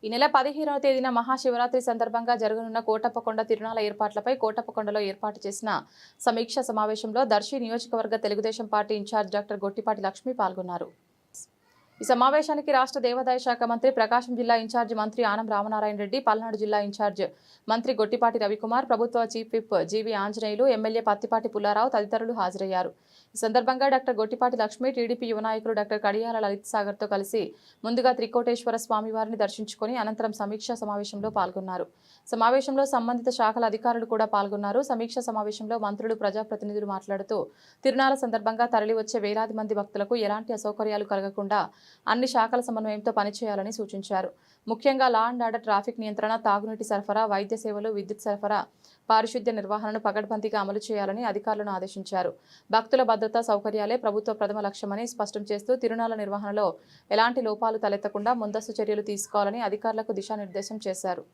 ఈ నెల 15వ తేదీన మహాశివరాత్రి సందర్భంగా జరగనున్న కోటప్పకొండ తిరునాళ్ల ఏర్పాట్లపై కోటప్పకొండలో ఏర్పాటు చేసిన సమీక్ష సమావేశంలో దర్శి నియోజకవర్గ Telugu Desam party incharge doctor Gottipati Lakshmi పాల్గొన్నారు. ఈ సమావేశానికి రాష్ట్ర దేవాదాయ శాఖ మంత్రి, ప్రకాశం జిల్లా ఇన్ఛార్జ్ మంత్రి ఆనం రామనారాయణ రెడ్డి, పల్నాడు జిల్లా ఇన్ఛార్జ్ మంత్రి గొట్టిపాటి రవికుమార్, ప్రభుత్వ చీఫ్ విప్ జీవి ఆంజనేయులు, ఎమ్మెల్యే పత్తిపాటి పుల్లారావు తదితరులు హాజరయ్యారు. ఈ సందర్భంగా డాక్టర్ గొట్టిపాటి లక్ష్మి టీడీపీ యువ నాయకులు డాక్టర్ కడియాల లలిత్ సాగర్తో కలిసి ముందుగా త్రికోటేశ్వర స్వామివారిని దర్శించుకుని అనంతరం సమీక్షా సమావేశంలో పాల్గొన్నారు. సమావేశంలో సంబంధిత శాఖల అధికారులు కూడా పాల్గొన్నారు. సమీక్షా సమావేశంలో మంత్రులు, ప్రజాప్రతినిధులు మాట్లాడుతూ తిరునాళ్ల సందర్భంగా తరలివచ్చే వేలాది మంది భక్తులకు ఎలాంటి అసౌకర్యాలు కలగకుండా అన్ని శాఖల సమన్వయంతో పనిచేయాలని సూచించారు. ముఖ్యంగా లా అండ్ ఆర్డర్, ట్రాఫిక్ నియంత్రణ, తాగునీటి సరఫరా, వైద్య సేవలు, విద్యుత్ సరఫరా, పారిశుద్ధ్య నిర్వహణను పకడ్బందీగా అమలు చేయాలని అధికారులను ఆదేశించారు. భక్తుల భద్రతా సౌకర్యాలే ప్రభుత్వ ప్రథమ లక్ష్యమని స్పష్టం చేస్తూ తిరునాళ్ల నిర్వహణలో ఎలాంటి లోపాలు తలెత్తకుండా ముందస్తు చర్యలు తీసుకోవాలని అధికారులకు దిశానిర్దేశం చేశారు.